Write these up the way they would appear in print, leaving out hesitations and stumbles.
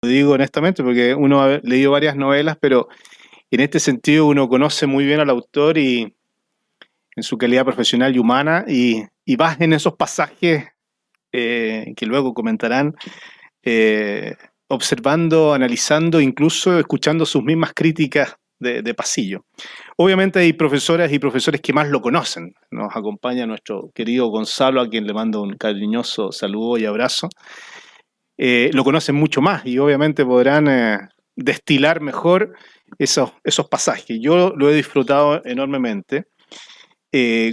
Lo digo honestamente porque uno ha leído varias novelas, pero en este sentido uno conoce muy bien al autor y en su calidad profesional y humana y vas en esos pasajes que luego comentarán, observando, analizando, incluso escuchando sus mismas críticas de pasillo. Obviamente hay profesoras y profesores que más lo conocen. Nos acompaña nuestro querido Gonzalo, a quien le mando un cariñoso saludo y abrazo. Lo conocen mucho más y obviamente podrán destilar mejor esos pasajes. Yo lo he disfrutado enormemente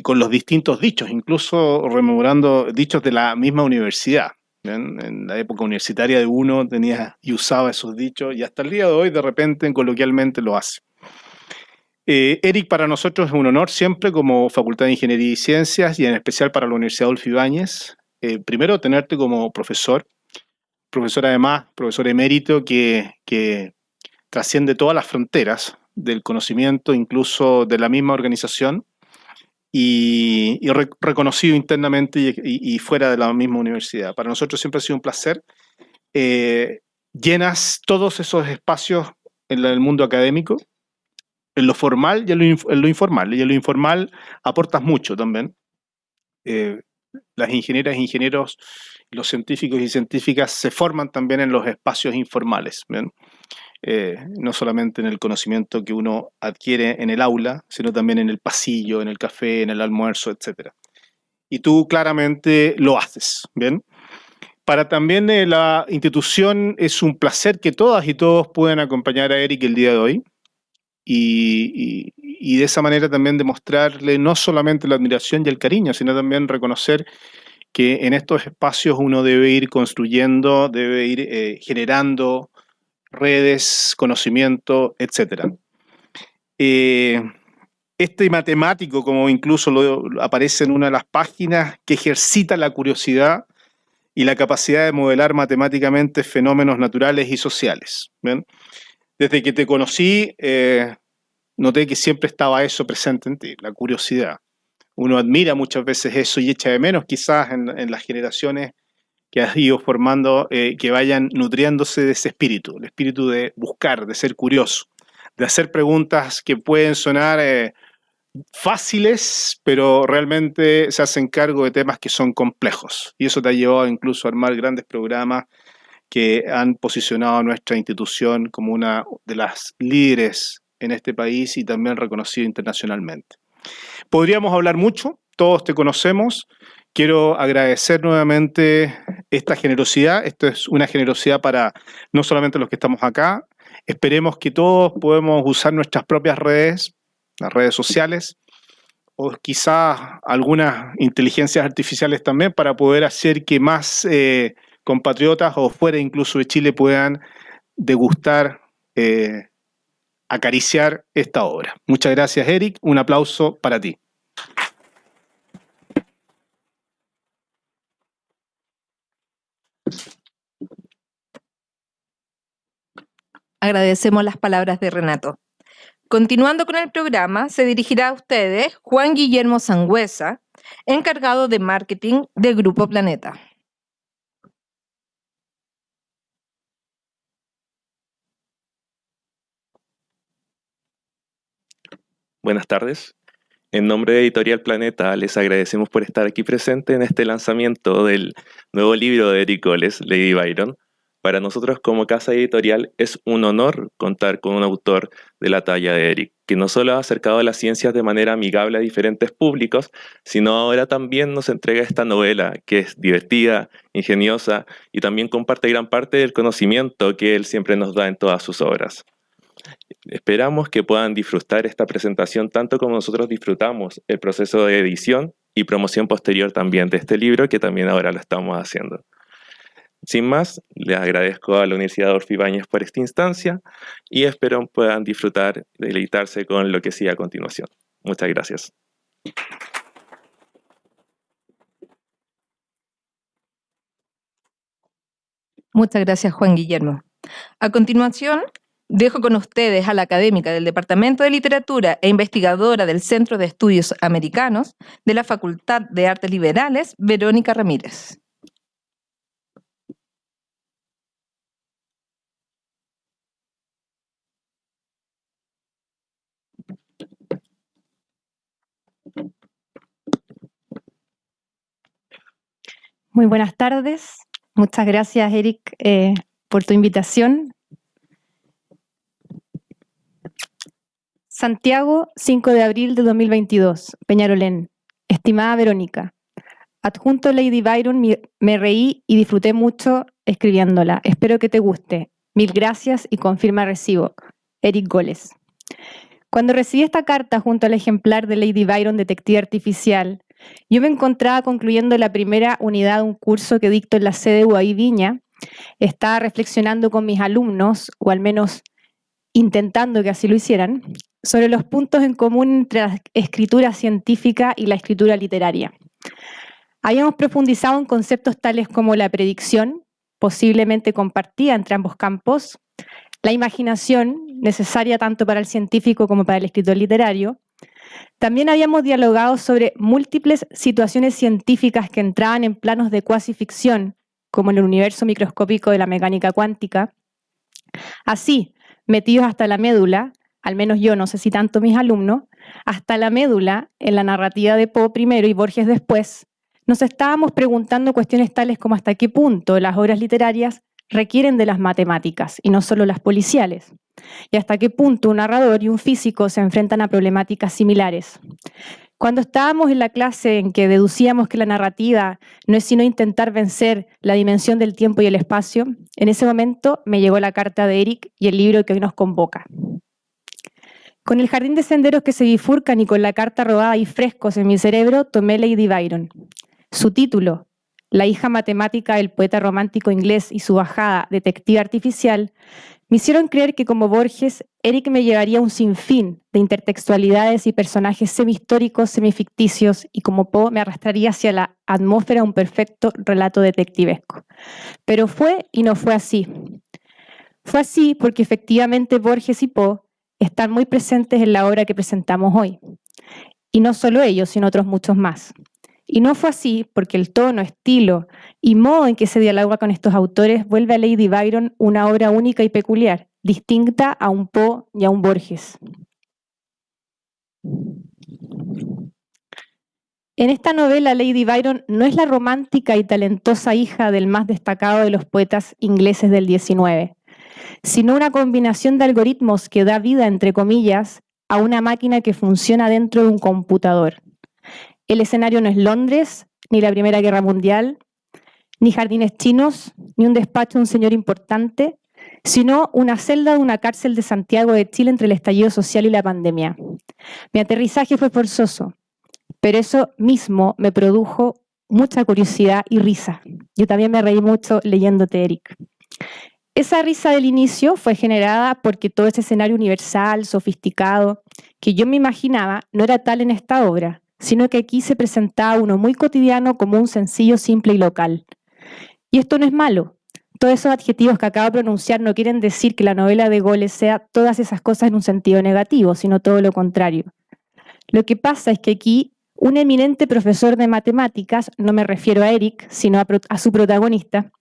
con los distintos dichos, incluso rememorando dichos de la misma universidad. ¿Bien? En la época universitaria de uno tenía y usaba esos dichos y hasta el día de hoy de repente coloquialmente lo hace. Eric, para nosotros es un honor siempre como Facultad de Ingeniería y Ciencias y en especial para la Universidad Adolfo Ibáñez, primero tenerte como profesor además, profesor emérito que trasciende todas las fronteras del conocimiento, incluso de la misma organización, y reconocido internamente y fuera de la misma universidad. Para nosotros siempre ha sido un placer. Llenas todos esos espacios en el mundo académico, en lo formal y en lo informal. Y en lo informal aportas mucho también. Las ingenieras e ingenieros, los científicos y científicas se forman también en los espacios informales, ¿bien? No solamente en el conocimiento que uno adquiere en el aula, sino también en el pasillo, en el café, en el almuerzo, etc. Y tú claramente lo haces, ¿bien? Para también la institución es un placer que todas y todos puedan acompañar a Eric el día de hoy y de esa manera también demostrarle no solamente la admiración y el cariño, sino también reconocer que en estos espacios uno debe ir construyendo, debe ir generando redes, conocimiento, etc. Este matemático, como incluso aparece en una de las páginas, que ejercita la curiosidad y la capacidad de modelar matemáticamente fenómenos naturales y sociales. ¿Ven? Desde que te conocí, noté que siempre estaba eso presente en ti, la curiosidad. Uno admira muchas veces eso y echa de menos quizás en las generaciones que has ido formando, que vayan nutriéndose de ese espíritu, el espíritu de buscar, de ser curioso, de hacer preguntas que pueden sonar fáciles, pero realmente se hacen cargo de temas que son complejos. Y eso te ha llevado incluso a armar grandes programas que han posicionado a nuestra institución como una de las líderes en este país y también reconocido internacionalmente. Podríamos hablar mucho, todos te conocemos. Quiero agradecer nuevamente esta generosidad. Esto es una generosidad para no solamente los que estamos acá. Esperemos que todos podamos usar nuestras propias redes, las redes sociales, o quizás algunas inteligencias artificiales también para poder hacer que más compatriotas o fuera incluso de Chile puedan degustar, acariciar esta obra. Muchas gracias, Eric. Un aplauso para ti. Agradecemos las palabras de Renato. Continuando con el programa, se dirigirá a ustedes Juan Guillermo Sangüesa, encargado de marketing de Grupo Planeta. Buenas tardes. En nombre de Editorial Planeta, les agradecemos por estar aquí presente en este lanzamiento del nuevo libro de Eric Goles, Lady Byron. Para nosotros como casa editorial es un honor contar con un autor de la talla de Eric, que no solo ha acercado a las ciencias de manera amigable a diferentes públicos, sino ahora también nos entrega esta novela que es divertida, ingeniosa y también comparte gran parte del conocimiento que él siempre nos da en todas sus obras. Esperamos que puedan disfrutar esta presentación tanto como nosotros disfrutamos el proceso de edición y promoción posterior también de este libro, que también ahora lo estamos haciendo. Sin más, les agradezco a la Universidad Adolfo Ibáñez por esta instancia y espero puedan disfrutar, deleitarse con lo que sigue a continuación. Muchas gracias. Muchas gracias, Juan Guillermo. A continuación, dejo con ustedes a la académica del Departamento de Literatura e investigadora del Centro de Estudios Americanos de la Facultad de Artes Liberales, Verónica Ramírez. Muy buenas tardes. Muchas gracias, Eric, por tu invitación. Santiago, 5 de abril de 2022, Peñarolén. Estimada Verónica, adjunto Lady Byron, me reí y disfruté mucho escribiéndola. Espero que te guste. Mil gracias y confirma recibo. Eric Goles. Cuando recibí esta carta junto al ejemplar de Lady Byron, Detective Artificial, yo me encontraba concluyendo la primera unidad de un curso que dicto en la sede UAI Viña. Estaba reflexionando con mis alumnos, o al menos intentando que así lo hicieran, sobre los puntos en común entre la escritura científica y la escritura literaria. Habíamos profundizado en conceptos tales como la predicción, posiblemente compartida entre ambos campos, la imaginación, necesaria tanto para el científico como para el escritor literario. También habíamos dialogado sobre múltiples situaciones científicas que entraban en planos de cuasificción, como en el universo microscópico de la mecánica cuántica. Así, metidos hasta la médula, al menos yo, no sé si tanto mis alumnos, hasta la médula, en la narrativa de Poe primero y Borges después, nos estábamos preguntando cuestiones tales como hasta qué punto las obras literarias requieren de las matemáticas, y no solo las policiales, y hasta qué punto un narrador y un físico se enfrentan a problemáticas similares. Cuando estábamos en la clase en que deducíamos que la narrativa no es sino intentar vencer la dimensión del tiempo y el espacio, en ese momento me llegó la carta de Eric y el libro que hoy nos convoca. Con el jardín de senderos que se bifurcan y con la carta robada y frescos en mi cerebro, tomé Lady Byron. Su título, La hija matemática del poeta romántico inglés y su bajada, Detective Artificial, me hicieron creer que como Borges, Eric me llevaría un sinfín de intertextualidades y personajes semihistóricos, semificticios, y como Poe me arrastraría hacia la atmósfera de un perfecto relato detectivesco. Pero fue y no fue así. Fue así porque efectivamente Borges y Poe están muy presentes en la obra que presentamos hoy. Y no solo ellos, sino otros muchos más. Y no fue así porque el tono, estilo y modo en que se dialoga con estos autores vuelve a Lady Byron una obra única y peculiar, distinta a un Poe y a un Borges. En esta novela, Lady Byron no es la romántica y talentosa hija del más destacado de los poetas ingleses del XIX, sino una combinación de algoritmos que da vida, entre comillas, a una máquina que funciona dentro de un computador. El escenario no es Londres, ni la Primera Guerra Mundial, ni jardines chinos, ni un despacho de un señor importante, sino una celda de una cárcel de Santiago de Chile entre el estallido social y la pandemia. Mi aterrizaje fue forzoso, pero eso mismo me produjo mucha curiosidad y risa. Yo también me reí mucho leyéndote, Eric. Esa risa del inicio fue generada porque todo ese escenario universal, sofisticado, que yo me imaginaba, no era tal en esta obra, sino que aquí se presentaba uno muy cotidiano, común, sencillo, simple y local. Y esto no es malo. Todos esos adjetivos que acabo de pronunciar no quieren decir que la novela de Goles sea todas esas cosas en un sentido negativo, sino todo lo contrario. Lo que pasa es que aquí un eminente profesor de matemáticas, no me refiero a Eric, sino a su protagonista,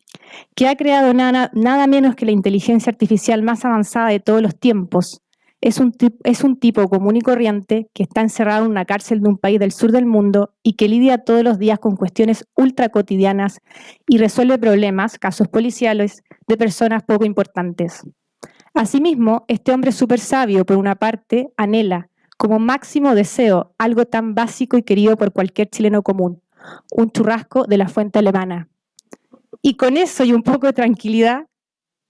que ha creado nada menos que la inteligencia artificial más avanzada de todos los tiempos, es un tipo común y corriente que está encerrado en una cárcel de un país del sur del mundo y que lidia todos los días con cuestiones ultra cotidianas y resuelve problemas, casos policiales, de personas poco importantes. Asimismo, este hombre súper sabio, por una parte, anhela como máximo deseo algo tan básico y querido por cualquier chileno común, un churrasco de la fuente alemana. Y con eso y un poco de tranquilidad,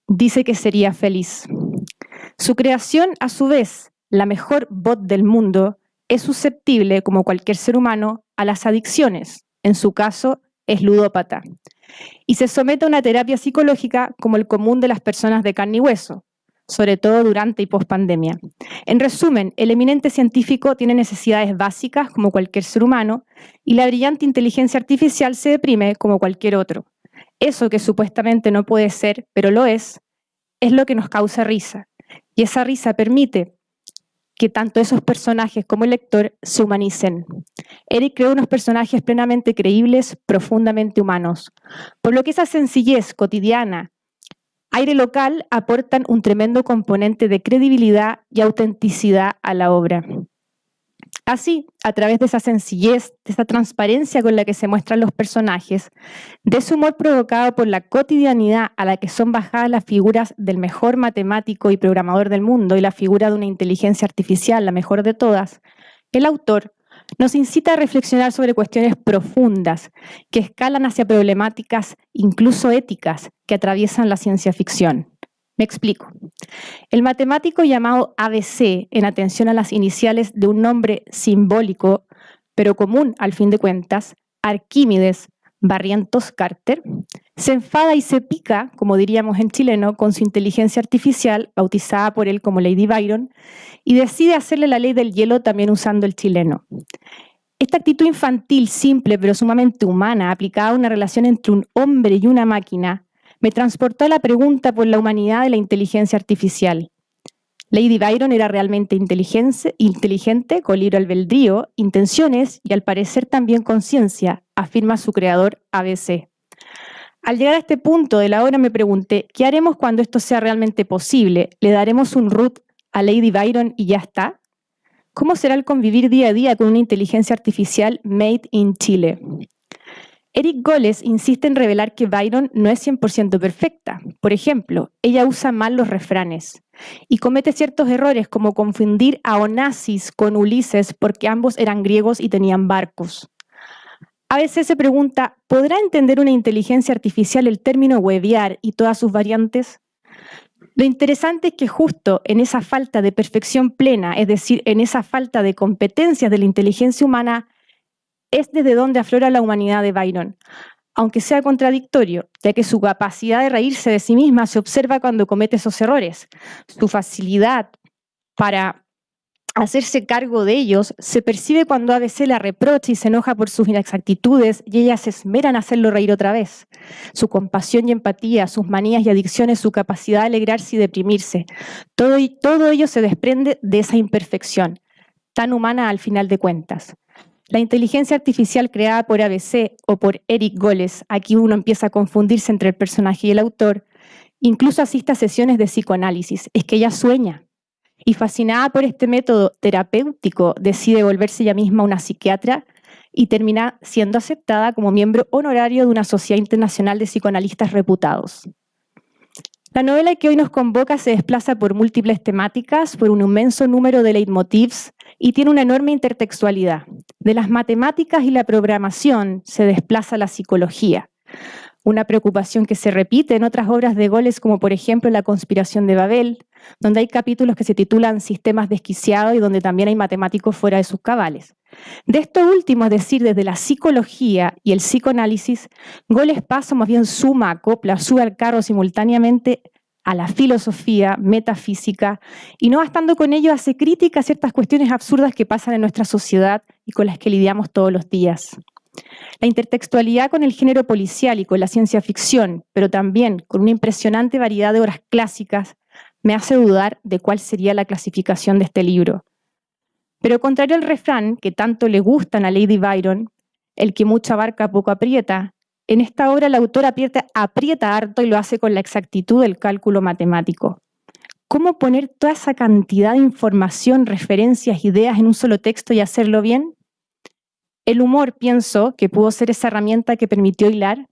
dice que sería feliz. Su creación, a su vez, la mejor bot del mundo, es susceptible, como cualquier ser humano, a las adicciones. En su caso, es ludópata. Y se somete a una terapia psicológica como el común de las personas de carne y hueso, sobre todo durante y pospandemia. En resumen, el eminente científico tiene necesidades básicas como cualquier ser humano y la brillante inteligencia artificial se deprime como cualquier otro. Eso que supuestamente no puede ser, pero lo es lo que nos causa risa. Y esa risa permite que tanto esos personajes como el lector se humanicen. Eric creó unos personajes plenamente creíbles, profundamente humanos, por lo que esa sencillez cotidiana, aire local, aportan un tremendo componente de credibilidad y autenticidad a la obra. Así, a través de esa sencillez, de esa transparencia con la que se muestran los personajes, de ese humor provocado por la cotidianidad a la que son bajadas las figuras del mejor matemático y programador del mundo y la figura de una inteligencia artificial, la mejor de todas, el autor nos incita a reflexionar sobre cuestiones profundas que escalan hacia problemáticas incluso éticas que atraviesan la ciencia ficción. Me explico. El matemático llamado ABC, en atención a las iniciales de un nombre simbólico, pero común al fin de cuentas, Arquímedes Barrientos Carter, se enfada y se pica, como diríamos en chileno, con su inteligencia artificial, bautizada por él como Lady Byron, y decide hacerle la ley del hielo también usando el chileno. Esta actitud infantil, simple pero sumamente humana, aplicada a una relación entre un hombre y una máquina, me transportó a la pregunta por la humanidad de la inteligencia artificial. Lady Byron era realmente inteligente, con libre albedrío, intenciones y al parecer también conciencia, afirma su creador ABC. Al llegar a este punto de la obra me pregunté, ¿qué haremos cuando esto sea realmente posible? ¿Le daremos un root a Lady Byron y ya está? ¿Cómo será el convivir día a día con una inteligencia artificial made in Chile? Eric Goles insiste en revelar que Byron no es 100% perfecta. Por ejemplo, ella usa mal los refranes y comete ciertos errores como confundir a Onassis con Ulises porque ambos eran griegos y tenían barcos. A veces se pregunta, ¿podrá entender una inteligencia artificial el término huevear y todas sus variantes? Lo interesante es que justo en esa falta de perfección plena, es decir, en esa falta de competencias de la inteligencia humana, es desde donde aflora la humanidad de Byron, aunque sea contradictorio, ya que su capacidad de reírse de sí misma se observa cuando comete esos errores. Su facilidad para hacerse cargo de ellos se percibe cuando ABC la reprocha y se enoja por sus inexactitudes y ella se esmera en hacerlo reír otra vez. Su compasión y empatía, sus manías y adicciones, su capacidad de alegrarse y deprimirse, todo ello se desprende de esa imperfección, tan humana al final de cuentas. La inteligencia artificial creada por ABC o por Eric Goles, aquí uno empieza a confundirse entre el personaje y el autor, incluso asiste a sesiones de psicoanálisis, es que ella sueña. Y fascinada por este método terapéutico, decide volverse ella misma una psiquiatra y termina siendo aceptada como miembro honorario de una sociedad internacional de psicoanalistas reputados. La novela que hoy nos convoca se desplaza por múltiples temáticas, por un inmenso número de leitmotivs y tiene una enorme intertextualidad. De las matemáticas y la programación se desplaza la psicología, una preocupación que se repite en otras obras de Goles, como por ejemplo La conspiración de Babel, donde hay capítulos que se titulan Sistemas desquiciados y donde también hay matemáticos fuera de sus cabales. De esto último, es decir, desde la psicología y el psicoanálisis, Goles pasa, más bien suma, acopla, sube al carro simultáneamente a la filosofía, metafísica, y no bastando con ello hace crítica a ciertas cuestiones absurdas que pasan en nuestra sociedad y con las que lidiamos todos los días. La intertextualidad con el género policial y con la ciencia ficción, pero también con una impresionante variedad de obras clásicas, me hace dudar de cuál sería la clasificación de este libro. Pero contrario al refrán que tanto le gustan a Lady Byron, el que mucho abarca poco aprieta, en esta obra el autor aprieta harto y lo hace con la exactitud del cálculo matemático. ¿Cómo poner toda esa cantidad de información, referencias, ideas en un solo texto y hacerlo bien? El humor, pienso, que pudo ser esa herramienta que permitió hilar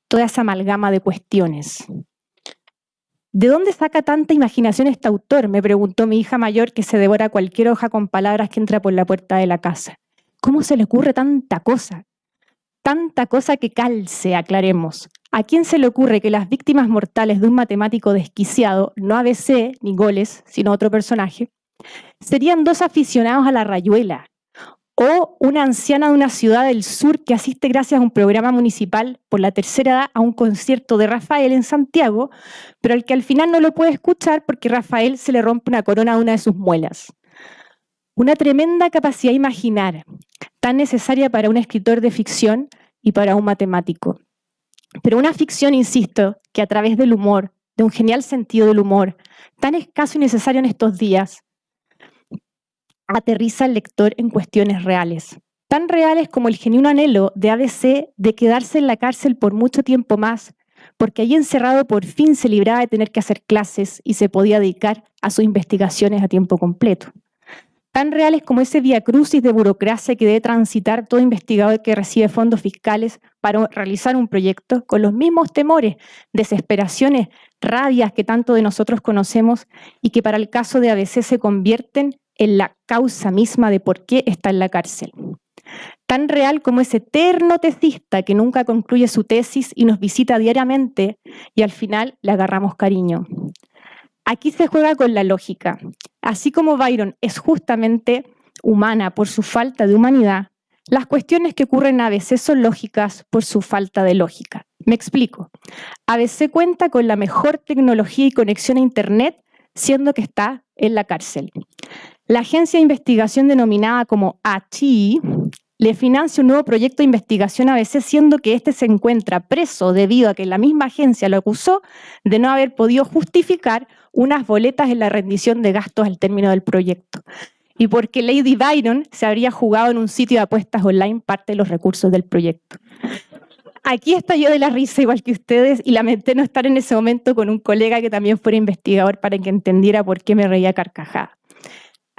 toda esa amalgama de cuestiones. ¿De dónde saca tanta imaginación este autor?, me preguntó mi hija mayor, que se devora cualquier hoja con palabras que entra por la puerta de la casa. ¿Cómo se le ocurre tanta cosa? Tanta cosa que calce, aclaremos. ¿A quién se le ocurre que las víctimas mortales de un matemático desquiciado, no ABC ni Goles, sino otro personaje, serían dos aficionados a la rayuela? O una anciana de una ciudad del sur que asiste gracias a un programa municipal por la tercera edad a un concierto de Rafael en Santiago, pero al que al final no lo puede escuchar porque Rafael se le rompe una corona a una de sus muelas. Una tremenda capacidad de imaginar, tan necesaria para un escritor de ficción y para un matemático. Pero una ficción, insisto, que a través del humor, de un genial sentido del humor, tan escaso y necesario en estos días, aterriza al lector en cuestiones reales, tan reales como el genuino anhelo de ABC de quedarse en la cárcel por mucho tiempo más, porque allí encerrado por fin se libraba de tener que hacer clases y se podía dedicar a sus investigaciones a tiempo completo. tan reales como ese viacrucis de burocracia que debe transitar todo investigador que recibe fondos fiscales para realizar un proyecto, con los mismos temores, desesperaciones, rabias que tanto de nosotros conocemos y que para el caso de ABC se convierten en la causa misma de por qué está en la cárcel. Tan real como ese eterno tesista que nunca concluye su tesis y nos visita diariamente y al final le agarramos cariño. Aquí se juega con la lógica. Así como Byron es justamente humana por su falta de humanidad, las cuestiones que ocurren a ABC son lógicas por su falta de lógica. Me explico. ABC cuenta con la mejor tecnología y conexión a Internet, siendo que está en la cárcel. La agencia de investigación denominada como ATI le financia un nuevo proyecto de investigación a ABC, siendo que este se encuentra preso debido a que la misma agencia lo acusó de no haber podido justificar unas boletas en la rendición de gastos al término del proyecto. Y porque Lady Byron se habría jugado en un sitio de apuestas online parte de los recursos del proyecto. Aquí estalló de la risa igual que ustedes y lamenté no estar en ese momento con un colega que también fuera investigador para que entendiera por qué me reía a carcajada.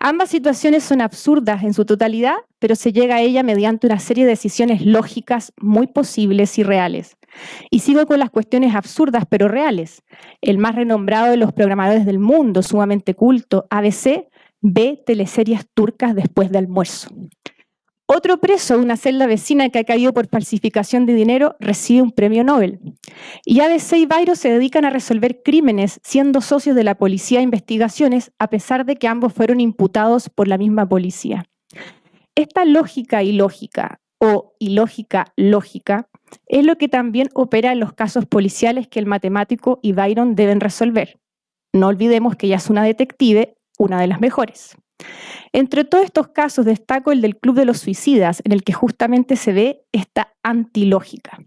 Ambas situaciones son absurdas en su totalidad, pero se llega a ella mediante una serie de decisiones lógicas muy posibles y reales. Y sigo con las cuestiones absurdas pero reales. El más renombrado de los programadores del mundo, sumamente culto, ABC, ve teleseries turcas después de almuerzo. Otro preso de una celda vecina que ha caído por falsificación de dinero recibe un premio Nobel. Y ABC y Byron se dedican a resolver crímenes siendo socios de la Policía de Investigaciones, a pesar de que ambos fueron imputados por la misma policía. Esta lógica ilógica o ilógica lógica es lo que también opera en los casos policiales que el matemático y Byron deben resolver. No olvidemos que ella es una detective, una de las mejores. Entre todos estos casos destaco el del Club de los Suicidas, en el que justamente se ve esta antilógica.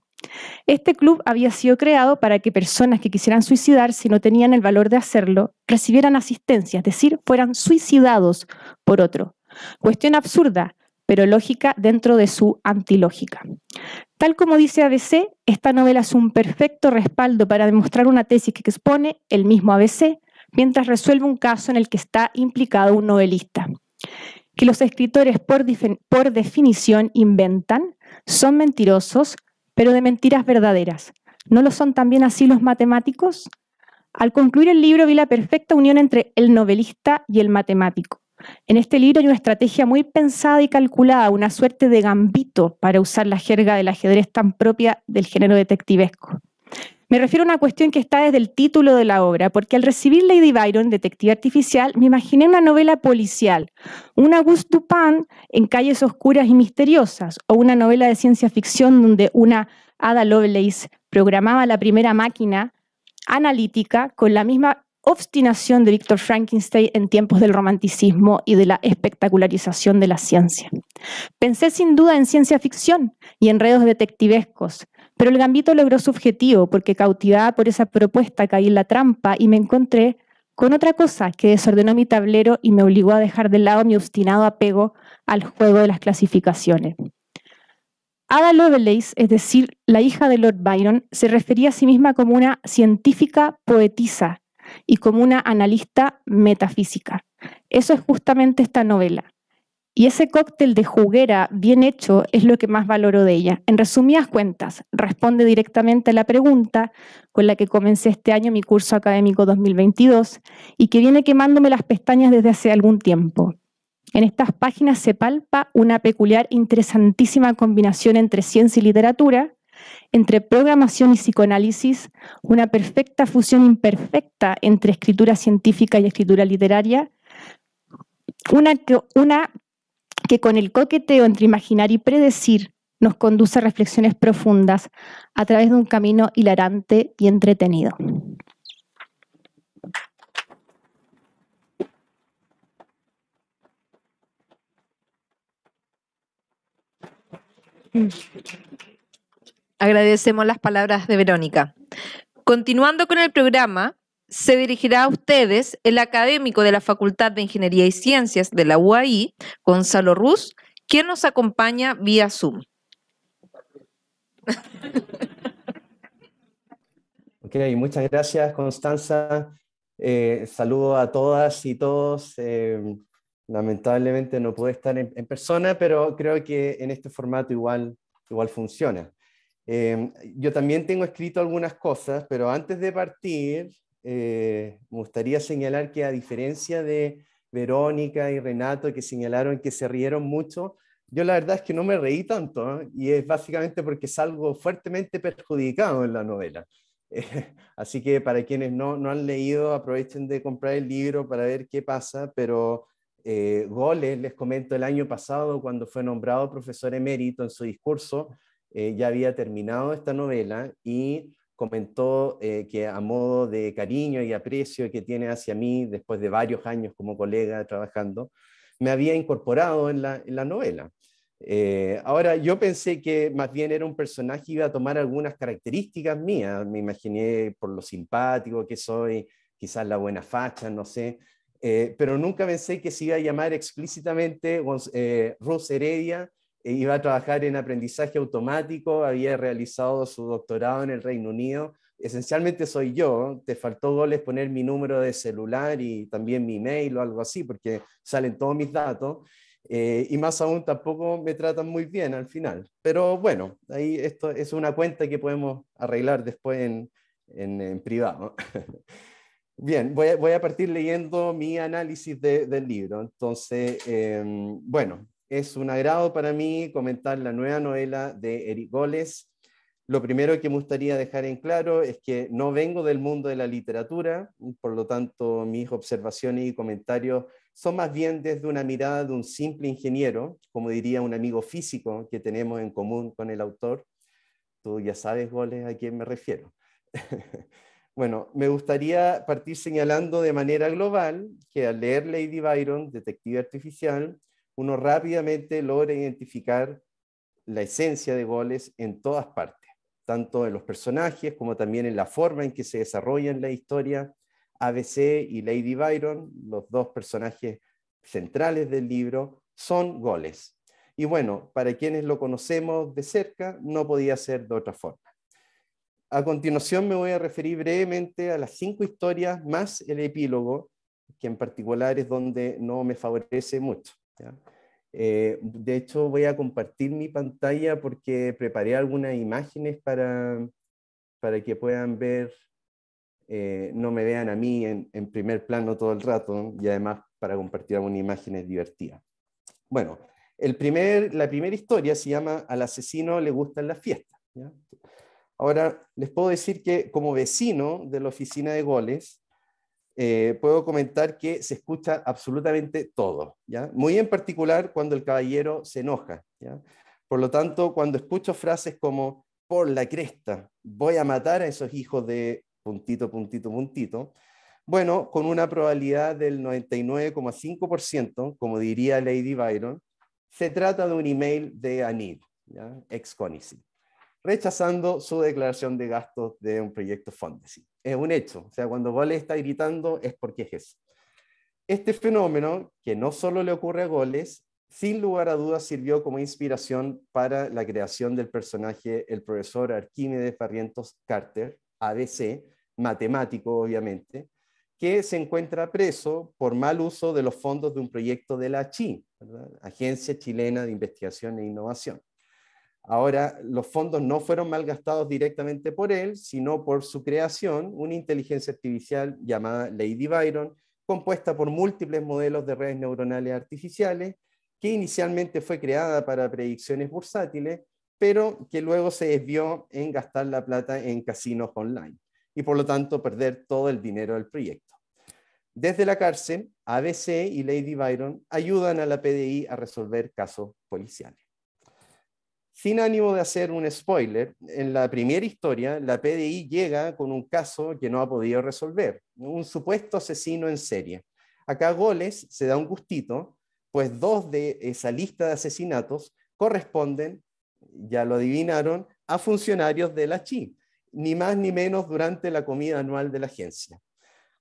Este club había sido creado para que personas que quisieran suicidarse y no tenían el valor de hacerlo, recibieran asistencia, es decir, fueran suicidados por otro. Cuestión absurda, pero lógica dentro de su antilógica. Tal como dice ABC, esta novela es un perfecto respaldo para demostrar una tesis que expone el mismo ABC, mientras resuelve un caso en el que está implicado un novelista. Que los escritores por definición inventan, son mentirosos, pero de mentiras verdaderas. ¿No lo son también así los matemáticos? Al concluir el libro vi la perfecta unión entre el novelista y el matemático. En este libro hay una estrategia muy pensada y calculada, una suerte de gambito para usar la jerga del ajedrez tan propia del género detectivesco. Me refiero a una cuestión que está desde el título de la obra, porque al recibir Lady Byron, detective artificial, me imaginé una novela policial, un Auguste Dupin en calles oscuras y misteriosas, o una novela de ciencia ficción donde una Ada Lovelace programaba la primera máquina analítica con la misma obstinación de Victor Frankenstein en tiempos del romanticismo y de la espectacularización de la ciencia. Pensé sin duda en ciencia ficción y enredos detectivescos, pero el gambito logró su objetivo porque cautivada por esa propuesta caí en la trampa y me encontré con otra cosa que desordenó mi tablero y me obligó a dejar de lado mi obstinado apego al juego de las clasificaciones. Ada Lovelace, es decir, la hija de Lord Byron, se refería a sí misma como una científica poetisa y como una analista metafísica. Eso es justamente esta novela. Y ese cóctel de juguera bien hecho es lo que más valoro de ella. En resumidas cuentas, responde directamente a la pregunta con la que comencé este año mi curso académico 2022 y que viene quemándome las pestañas desde hace algún tiempo. En estas páginas se palpa una peculiar, interesantísima combinación entre ciencia y literatura, entre programación y psicoanálisis, una perfecta fusión imperfecta entre escritura científica y escritura literaria, una que con el coqueteo entre imaginar y predecir nos conduce a reflexiones profundas a través de un camino hilarante y entretenido. Agradecemos las palabras de Verónica. Continuando con el programa, se dirigirá a ustedes el académico de la Facultad de Ingeniería y Ciencias de la UAI, Gonzalo Ruz, quien nos acompaña vía Zoom. Ok, muchas gracias, Constanza. Saludo a todas y todos. Lamentablemente no pude estar en persona, pero creo que en este formato igual funciona. Yo también tengo escrito algunas cosas, pero antes de partir, me gustaría señalar que a diferencia de Verónica y Renato, que señalaron que se rieron mucho, yo la verdad es que no me reí tanto, ¿eh? Y es básicamente porque salgo fuertemente perjudicado en la novela. Así que para quienes no han leído, aprovechen de comprar el libro para ver qué pasa, pero Goles, les comento, el año pasado, cuando fue nombrado profesor emérito, en su discurso, ya había terminado esta novela y comentó que a modo de cariño y aprecio que tiene hacia mí, después de varios años como colega trabajando, me había incorporado en la novela. Ahora, yo pensé que más bien era un personaje que iba a tomar algunas características mías, me imaginé por lo simpático que soy, quizás la buena facha, no sé, pero nunca pensé que se iba a llamar explícitamente Ruth Heredia, iba a trabajar en aprendizaje automático, había realizado su doctorado en el Reino Unido. Esencialmente soy yo, te faltó Goles poner mi número de celular y también mi email o algo así, porque salen todos mis datos. Y más aún tampoco me tratan muy bien al final. Pero bueno, ahí esto es una cuenta que podemos arreglar después en privado. Bien, voy a partir leyendo mi análisis del libro. Entonces, bueno, es un agrado para mí comentar la nueva novela de Eric Goles. Lo primero que me gustaría dejar en claro es que no vengo del mundo de la literatura, por lo tanto mis observaciones y comentarios son más bien desde una mirada de un simple ingeniero, como diría un amigo físico que tenemos en común con el autor. Tú ya sabes, Goles, a quién me refiero. Bueno, me gustaría partir señalando de manera global que al leer Lady Byron, Detective Artificial, uno rápidamente logra identificar la esencia de Goles en todas partes, tanto en los personajes como también en la forma en que se desarrollan la historia. ABC y Lady Byron, los dos personajes centrales del libro, son Goles. Y bueno, para quienes lo conocemos de cerca, no podía ser de otra forma. A continuación me voy a referir brevemente a las 5 historias más el epílogo, que en particular es donde no me favorece mucho, ¿ya? De hecho, voy a compartir mi pantalla porque preparé algunas imágenes para que puedan ver, no me vean a mí en primer plano todo el rato, ¿no? Y además para compartir algunas imágenes divertidas. Bueno, la primera historia se llama Al asesino le gustan las fiestas, ¿ya? Ahora, les puedo decir que como vecino de la oficina de Goles, puedo comentar que se escucha absolutamente todo, ¿ya? Muy en particular cuando el caballero se enoja, ¿ya? Por lo tanto, cuando escucho frases como por la cresta, voy a matar a esos hijos de puntito, puntito, puntito, bueno, con una probabilidad del 99,5%, como diría Lady Byron, se trata de un email de Anid, ¿ya? Ex Conicy, rechazando su declaración de gastos de un proyecto Fondesit. Es un hecho, o sea, cuando Goles está gritando es porque es eso. Este fenómeno, que no solo le ocurre a Goles, sin lugar a dudas sirvió como inspiración para la creación del personaje el profesor Arquímedes Barrientos Carter, ABC, matemático obviamente, que se encuentra preso por mal uso de los fondos de un proyecto de la ACHI, ¿verdad? Agencia Chilena de Investigación e Innovación. Ahora, los fondos no fueron malgastados directamente por él, sino por su creación, una inteligencia artificial llamada Lady Byron, compuesta por múltiples modelos de redes neuronales artificiales, que inicialmente fue creada para predicciones bursátiles, pero que luego se desvió en gastar la plata en casinos online, y por lo tanto perder todo el dinero del proyecto. Desde la cárcel, ABC y Lady Byron ayudan a la PDI a resolver casos policiales. Sin ánimo de hacer un spoiler, en la primera historia, la PDI llega con un caso que no ha podido resolver, un supuesto asesino en serie. Acá Goles se da un gustito, pues 2 de esa lista de asesinatos corresponden, ya lo adivinaron, a funcionarios de la CHI, ni más ni menos durante la comida anual de la agencia.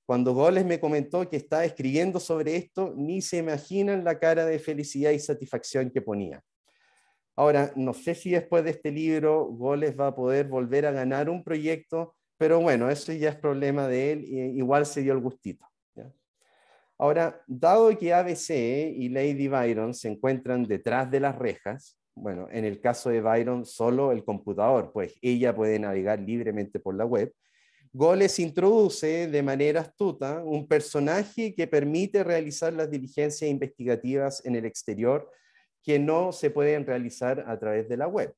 Cuando Goles me comentó que estaba escribiendo sobre esto, ni se imaginan la cara de felicidad y satisfacción que ponía. Ahora, no sé si después de este libro Goles va a poder volver a ganar un proyecto, pero bueno, eso ya es problema de él, y igual se dio el gustito, ¿ya? Ahora, dado que ABC y Lady Byron se encuentran detrás de las rejas, bueno, en el caso de Byron, solo el computador, pues ella puede navegar libremente por la web, Goles introduce de manera astuta un personaje que permite realizar las diligencias investigativas en el exterior que no se pueden realizar a través de la web.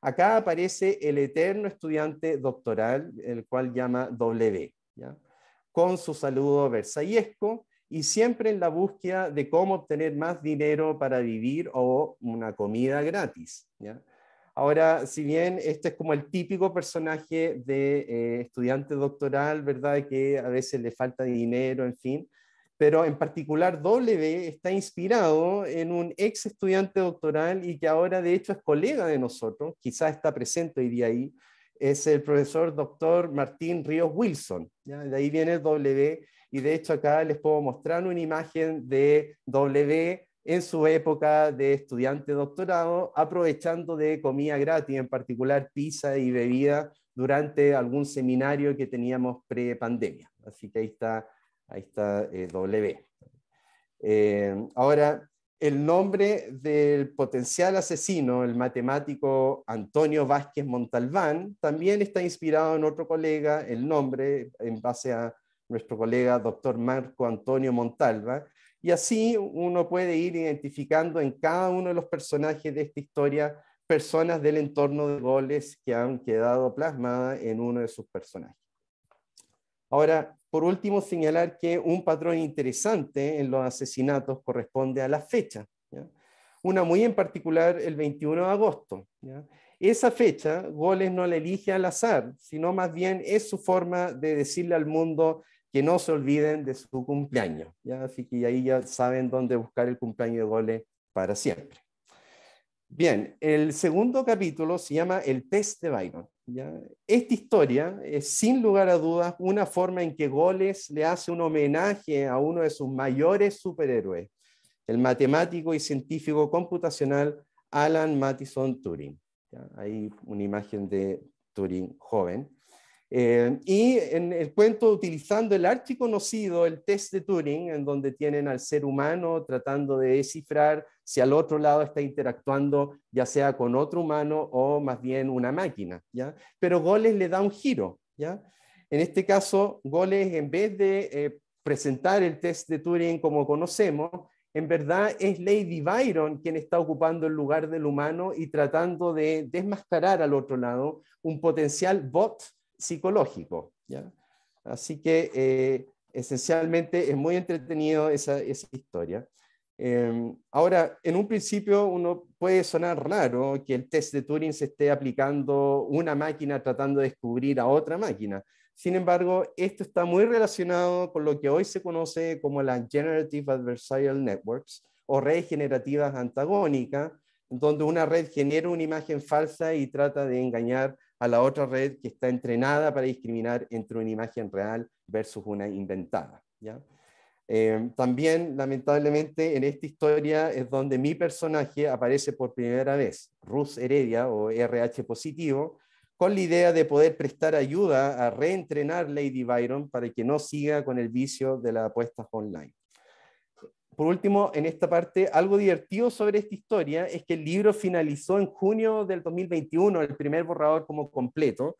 Acá aparece el eterno estudiante doctoral, el cual llama W, ¿ya? Con su saludo versallesco y siempre en la búsqueda de cómo obtener más dinero para vivir o una comida gratis, ¿ya? Ahora, si bien este es como el típico personaje de estudiante doctoral, ¿verdad? Que a veces le falta dinero, en fin, pero en particular W está inspirado en un ex estudiante doctoral y que ahora de hecho es colega de nosotros, quizás está presente hoy día ahí, es el profesor doctor Martín Ríos Wilson, ¿ya? De ahí viene el W, y de hecho acá les puedo mostrar una imagen de W en su época de estudiante doctorado, aprovechando de comida gratis, en particular pizza y bebida, durante algún seminario que teníamos pre-pandemia. Así que ahí está W. Ahora, el nombre del potencial asesino, el matemático Antonio Vázquez Montalbán, también está inspirado en otro colega, el nombre en base a nuestro colega doctor Marco Antonio Montalva, y así uno puede ir identificando en cada uno de los personajes de esta historia personas del entorno de Goles que han quedado plasmadas en uno de sus personajes. Ahora, por último, señalar que un patrón interesante en los asesinatos corresponde a la fecha, ¿ya? Una muy en particular, el 21 de agosto, ¿ya? Esa fecha, Goles no la elige al azar, sino más bien es su forma de decirle al mundo que no se olviden de su cumpleaños, ¿ya? Así que ahí ya saben dónde buscar el cumpleaños de Goles para siempre. Bien, el segundo capítulo se llama El test de Byron, ¿ya? Esta historia es sin lugar a dudas una forma en que Goles le hace un homenaje a uno de sus mayores superhéroes, el matemático y científico computacional Alan Mathison Turing, ¿ya? Ahí una imagen de Turing joven. Y en el cuento, utilizando el archiconocido, el test de Turing, en donde tienen al ser humano tratando de descifrar si al otro lado está interactuando ya sea con otro humano o más bien una máquina, ¿ya? Pero Goles le da un giro, ¿ya? En este caso, Goles, en vez de presentar el test de Turing como conocemos, en verdad es Lady Byron quien está ocupando el lugar del humano y tratando de desmascarar al otro lado un potencial bot psicológico, ¿ya? Así que esencialmente es muy entretenido esa historia. Ahora, en un principio uno puede sonar raro que el test de Turing se esté aplicando una máquina tratando de descubrir a otra máquina. Sin embargo, esto está muy relacionado con lo que hoy se conoce como las Generative Adversarial Networks o redes generativas antagónicas, donde una red genera una imagen falsa y trata de engañar a la otra red que está entrenada para discriminar entre una imagen real versus una inventada, ¿ya? También, lamentablemente, en esta historia es donde mi personaje aparece por primera vez, Rus Heredia o RH positivo, con la idea de poder prestar ayuda a reentrenar Lady Byron para que no siga con el vicio de las apuestas online. Por último, en esta parte, algo divertido sobre esta historia es que el libro finalizó en junio del 2021, el primer borrador como completo,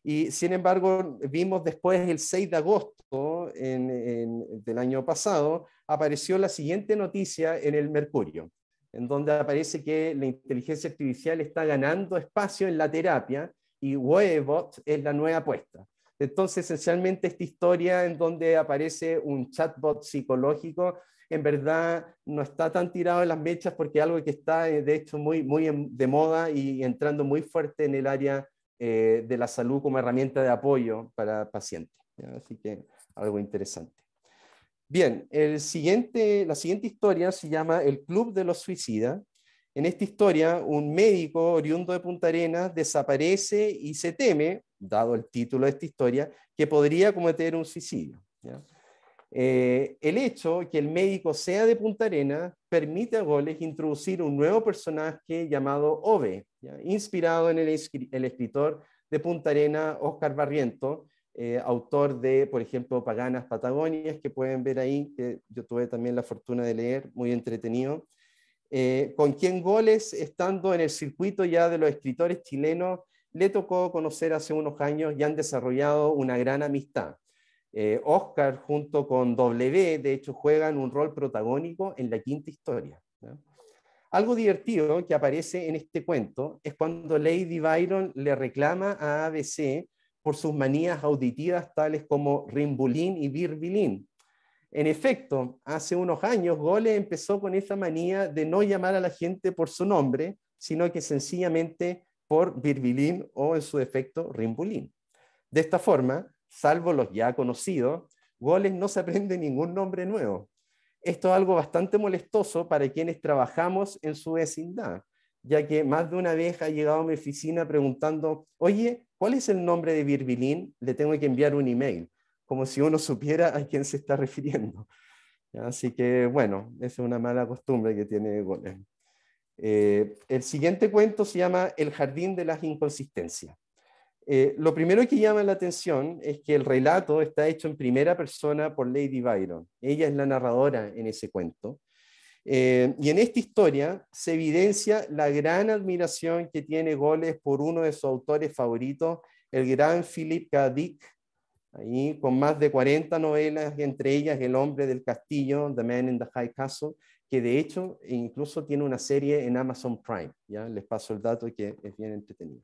y sin embargo vimos después el 6 de agosto del año pasado, apareció la siguiente noticia en el Mercurio, en donde aparece que la inteligencia artificial está ganando espacio en la terapia y Webot es la nueva apuesta. Entonces, esencialmente esta historia en donde aparece un chatbot psicológico, en verdad no está tan tirado en las mechas porque es algo que está de hecho muy de moda y entrando muy fuerte en el área de la salud como herramienta de apoyo para pacientes, ¿ya? Así que algo interesante. Bien, la siguiente historia se llama El Club de los Suicidas. En esta historia, un médico oriundo de Punta Arenas desaparece y se teme, dado el título de esta historia, que podría cometer un suicidio, ¿ya? El hecho que el médico sea de Punta Arenas permite a Goles introducir un nuevo personaje llamado Ove, ¿ya? Inspirado en el escritor de Punta Arenas, Oscar Barriento, autor de, por ejemplo, Paganas Patagonias, que pueden ver ahí, que yo tuve también la fortuna de leer, muy entretenido, con quien Goles, estando en el circuito ya de los escritores chilenos, le tocó conocer hace unos años y han desarrollado una gran amistad. Oscar junto con W, de hecho, juegan un rol protagónico en la quinta historia, ¿no? Algo divertido que aparece en este cuento es cuando Lady Byron le reclama a ABC por sus manías auditivas tales como rimbulín y birbilín. En efecto, hace unos años Goles empezó con esa manía de no llamar a la gente por su nombre, sino que sencillamente por birbilín o en su defecto rimbulín. De esta forma, salvo los ya conocidos, Goles no se aprende ningún nombre nuevo. Esto es algo bastante molestoso para quienes trabajamos en su vecindad, ya que más de una vez ha llegado a mi oficina preguntando, oye, ¿cuál es el nombre de Birbilín? Le tengo que enviar un email, como si uno supiera a quién se está refiriendo. Así que, bueno, esa es una mala costumbre que tiene Goles. El siguiente cuento se llama El jardín de las inconsistencias. Lo primero que llama la atención es que el relato está hecho en primera persona por Lady Byron. Ella es la narradora en ese cuento. Y en esta historia se evidencia la gran admiración que tiene Goles por uno de sus autores favoritos, el gran Philip K. Dick, ahí con más de 40 novelas, entre ellas El hombre del castillo, The Man in the High Castle, que de hecho incluso tiene una serie en Amazon Prime. ¿Ya? Les paso el dato que es bien entretenido.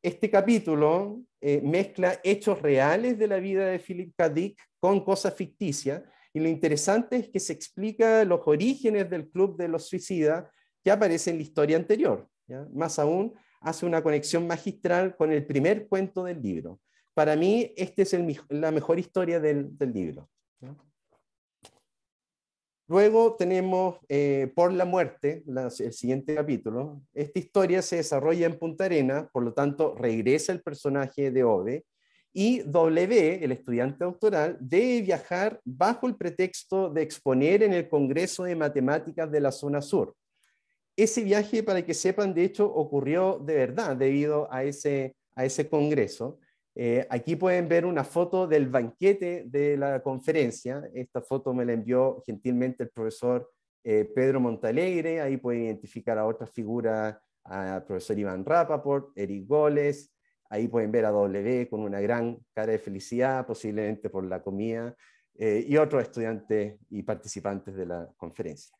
Este capítulo mezcla hechos reales de la vida de Philip K. Dick con cosas ficticias, y lo interesante es que se explica los orígenes del Club de los Suicidas que aparece en la historia anterior, ¿ya? Más aún, hace una conexión magistral con el primer cuento del libro. Para mí, esta es la mejor historia del libro, ¿ya? Luego tenemos Por la muerte, el siguiente capítulo. Esta historia se desarrolla en Punta Arenas, por lo tanto regresa el personaje de Ove, y W, el estudiante doctoral, debe viajar bajo el pretexto de exponer en el Congreso de Matemáticas de la Zona Sur. Ese viaje, para que sepan, de hecho ocurrió de verdad debido a ese congreso. Aquí pueden ver una foto del banquete de la conferencia. Esta foto me la envió gentilmente el profesor Pedro Montalegre. Ahí pueden identificar a otras figuras, al profesor Iván Rapaport, Eric Goles. Ahí pueden ver a W con una gran cara de felicidad, posiblemente por la comida, y otros estudiantes y participantes de la conferencia.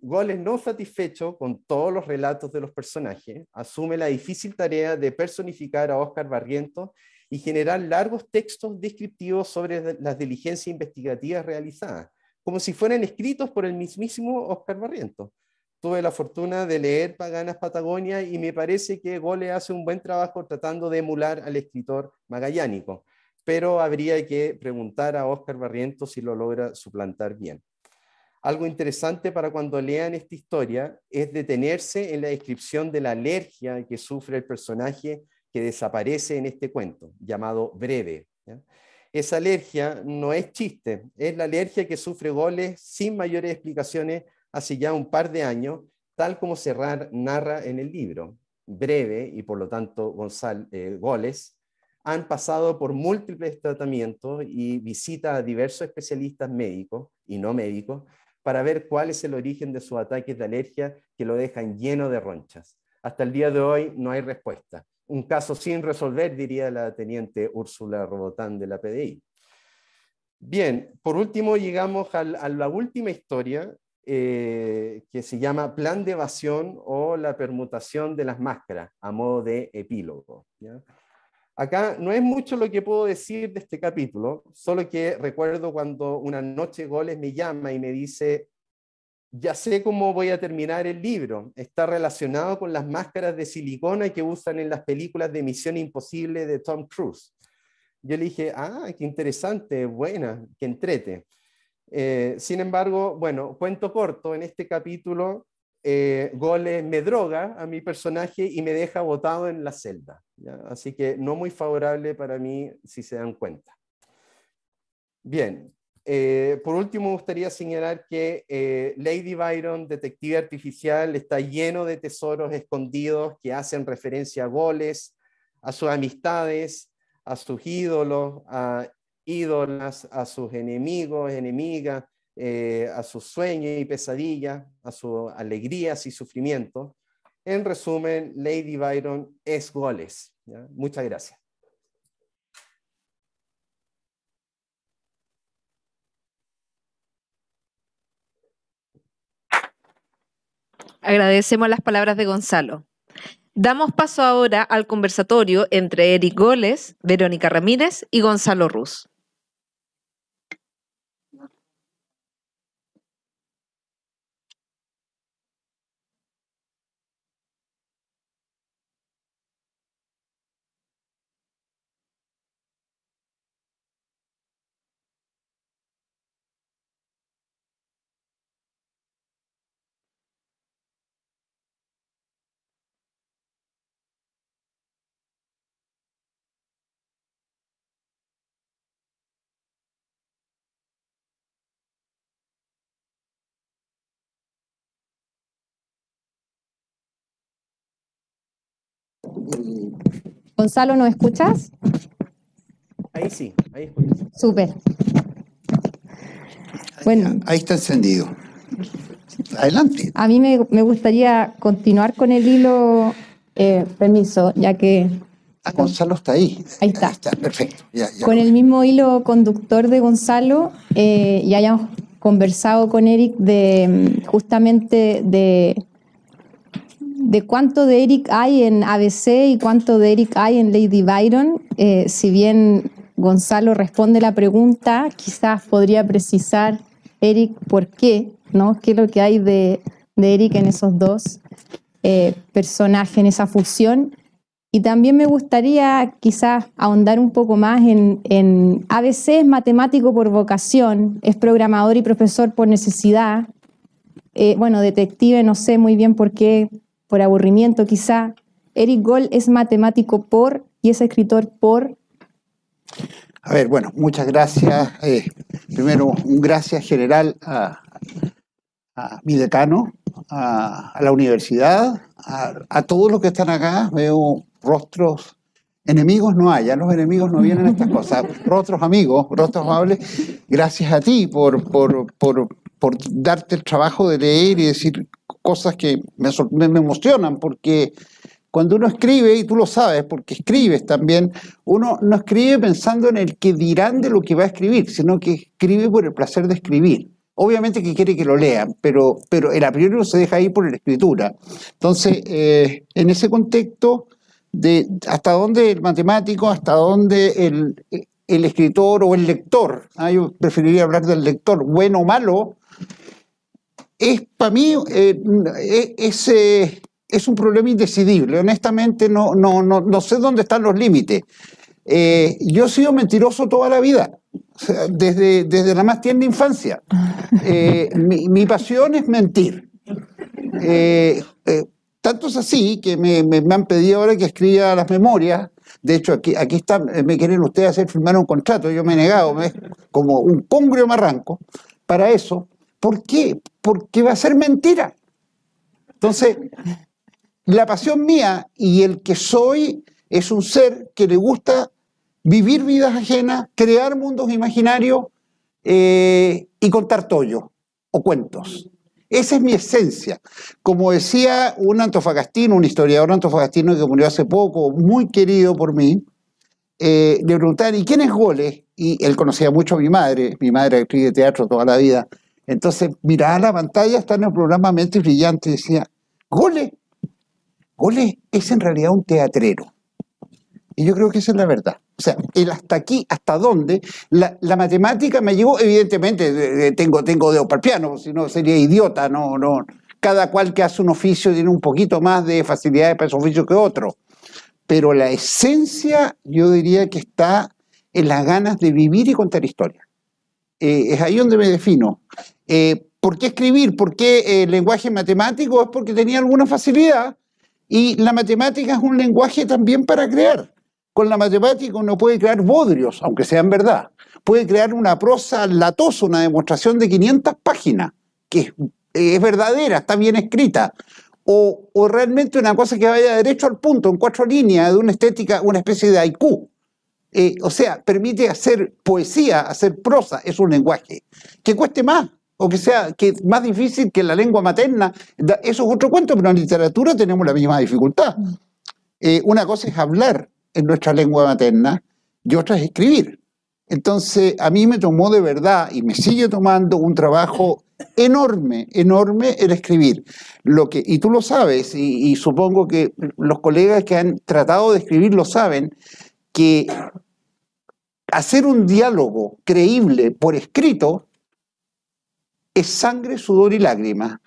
Goles, no satisfecho con todos los relatos de los personajes, asume la difícil tarea de personificar a Óscar Barrientos y generar largos textos descriptivos sobre las diligencias investigativas realizadas, como si fueran escritos por el mismísimo Óscar Barrientos. Tuve la fortuna de leer Paganas Patagonia y me parece que Goles hace un buen trabajo tratando de emular al escritor magallánico, pero habría que preguntar a Óscar Barrientos si lo logra suplantar bien. Algo interesante para cuando lean esta historia es detenerse en la descripción de la alergia que sufre el personaje que desaparece en este cuento, llamado Breve, ¿ya? Esa alergia no es chiste, es la alergia que sufre Goles sin mayores explicaciones hace ya un par de años, tal como se narra en el libro. Breve, y por lo tanto Goles, han pasado por múltiples tratamientos y visita a diversos especialistas médicos y no médicos para ver cuál es el origen de sus ataques de alergia que lo dejan lleno de ronchas. Hasta el día de hoy no hay respuesta. Un caso sin resolver, diría la teniente Úrsula Robotán de la PDI. Bien, por último llegamos a la última historia, que se llama Plan de evasión o la permutación de las máscaras, a modo de epílogo, ¿ya? Acá no es mucho lo que puedo decir de este capítulo, solo que recuerdo cuando una noche Goles me llama y me dice, ya sé cómo voy a terminar el libro, está relacionado con las máscaras de silicona que usan en las películas de Misión Imposible de Tom Cruise. Yo le dije, qué interesante, buena, que entrete. Sin embargo, bueno, cuento corto, en este capítulo Goles me droga a mi personaje y me deja botado en la celda, ¿ya? Así que no muy favorable para mí, si se dan cuenta. Bien, por último me gustaría señalar que Lady Byron, detective artificial, está lleno de tesoros escondidos que hacen referencia a Goles, a sus amistades, a sus ídolos, a ídolas, a sus enemigos, enemigas, a sus sueños y pesadillas, a sus alegrías y sufrimientos. En resumen, Lady Byron es goles. ¿Ya? Muchas gracias. Agradecemos las palabras de Gonzalo. Damos paso ahora al conversatorio entre Eric Goles, Verónica Ramírez y Gonzalo Ruz. Gonzalo, ¿nos escuchas? Ahí sí, ahí escucho. Súper. Bueno, ahí está encendido. Adelante. a mí me gustaría continuar con el hilo, permiso, ya que... Gonzalo está ahí. Ahí está. Ahí está, perfecto. Ya con el mismo hilo conductor de Gonzalo, ya hayamos conversado con Eric justamente de cuánto de Eric hay en ABC y cuánto de Eric hay en Lady Byron. Si bien Gonzalo responde la pregunta, quizás podría precisar Eric por qué, ¿no? ¿Qué es lo que hay de Eric en esos dos personajes, en esa fusión? Y también me gustaría quizás ahondar un poco más en ABC es matemático por vocación, es programador y profesor por necesidad, bueno, detective no sé muy bien por qué, por aburrimiento quizá. Eric Gold es matemático por y es escritor por. A ver, bueno, muchas gracias. Primero, un gracias general a mi decano, a la universidad, a todos los que están acá. Veo rostros enemigos, no hay, ya los enemigos no vienen a estas cosas. Rostros amigos, rostros amables. Gracias a ti por darte el trabajo de leer y decir cosas que me emocionan, porque cuando uno escribe, y tú lo sabes porque escribes también, uno no escribe pensando en el que dirán de lo que va a escribir, sino que escribe por el placer de escribir. Obviamente que quiere que lo lean, pero el a priori no se deja ir por la escritura. Entonces, en ese contexto, de hasta dónde el matemático, hasta dónde el escritor o el lector, yo preferiría hablar del lector, bueno o malo, es para mí es un problema indecidible. Honestamente no sé dónde están los límites. Yo he sido mentiroso toda la vida, o sea, desde la más tierna infancia. Mi pasión es mentir. Tanto es así que me han pedido ahora que escriba las memorias. De hecho, aquí está, me quieren ustedes hacer firmar un contrato. Yo me he negado, como un congrio marranco para eso. ¿Por qué? Porque va a ser mentira. Entonces, la pasión mía y el que soy es un ser que le gusta vivir vidas ajenas, crear mundos imaginarios y contar tollos o cuentos. Esa es mi esencia. Como decía un antofagastino, un historiador antofagastino que murió hace poco, muy querido por mí, le preguntaban, ¿y quién es Goles? Y él conocía mucho a mi madre actriz de teatro toda la vida. Entonces miraba la pantalla, está en el programa Mentes Brillantes, y decía, Goles es en realidad un teatrero. Y yo creo que esa es la verdad. O sea, el hasta aquí, hasta dónde, la matemática me llevó, evidentemente, tengo dedos para el piano, si no sería idiota, no. Cada cual que hace un oficio tiene un poquito más de facilidades para ese oficio que otro. Pero la esencia, yo diría que está en las ganas de vivir y contar historias. Es ahí donde me defino. ¿Por qué escribir? ¿Por qué lenguaje matemático? Es porque tenía alguna facilidad. Y la matemática es un lenguaje también para crear. Con la matemática uno puede crear bodrios, aunque sean verdad. Puede crear una prosa latosa, una demostración de 500 páginas, que es verdadera, está bien escrita. o realmente una cosa que vaya derecho al punto, en 4 líneas, de una estética, una especie de haiku. O sea, permite hacer poesía, hacer prosa, es un lenguaje que cueste más, o que sea que más difícil que la lengua materna. Eso es otro cuento, pero en literatura tenemos la misma dificultad. Una cosa es hablar en nuestra lengua materna y otra es escribir. Entonces, a mí me tomó de verdad, y me sigue tomando, un trabajo enorme, enorme el escribir. Y tú lo sabes, y supongo que los colegas que han tratado de escribir lo saben, que hacer un diálogo creíble por escrito es sangre, sudor y lágrimas.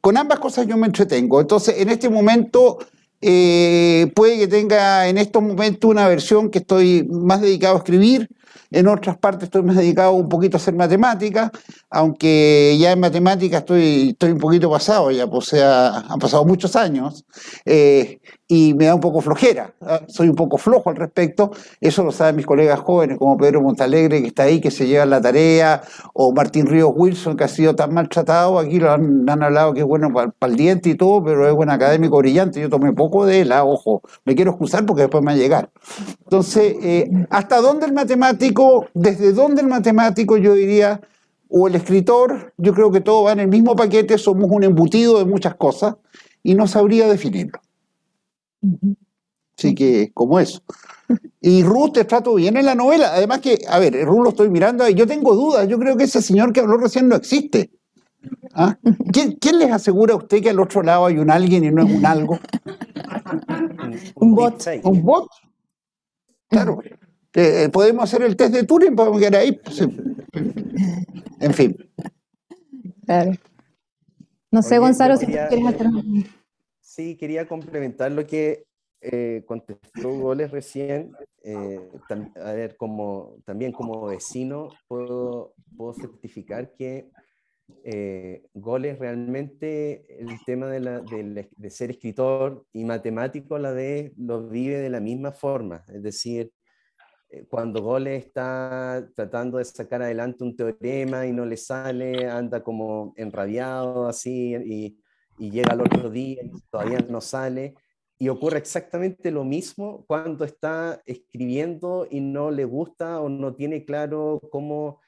Con ambas cosas yo me entretengo. Entonces, en este momento, puede que tenga en estos momentos una versión que estoy más dedicado a escribir, en otras partes estoy más dedicado un poquito a hacer matemáticas, aunque ya en matemáticas estoy un poquito pasado ya, pues, o sea, han pasado muchos años, y me da un poco flojera, ¿eh? Soy un poco flojo al respecto, eso lo saben mis colegas jóvenes como Pedro Montalegre, que está ahí, que se lleva la tarea, o Martín Ríos Wilson, que ha sido tan maltratado, aquí han hablado que es bueno para el diente y todo, pero es buen académico brillante, yo tomé poco de él, ojo, me quiero excusar porque después me va a llegar. Entonces, ¿hasta dónde el matemático, desde dónde el matemático, yo diría, o el escritor, yo creo que todo va en el mismo paquete, somos un embutido de muchas cosas, y no sabría definirlo. Así que, como eso. Y Ruth te trato bien en la novela, además que, a ver, Ruth lo estoy mirando y yo tengo dudas, yo creo que ese señor que habló recién no existe. ¿Ah? ¿Quién les asegura a usted que al otro lado hay un alguien y no es un algo? Un bot. ¿Un bot? Claro. Podemos hacer el test de Turing, podemos quedar ahí. Sí. En fin. Claro. No sé, Oye, Gonzalo, yo si tú quería- quieres hacer... Sí, quería complementar lo que contestó Goles recién. A ver, también como vecino, puedo certificar que Goles realmente el tema de ser escritor y matemático a la vez lo vive de la misma forma. Es decir, cuando Goles está tratando de sacar adelante un teorema y no le sale, anda como enrabiado así y llega al otro día y todavía no sale. Y ocurre exactamente lo mismo cuando está escribiendo y no le gusta o no tiene claro cómo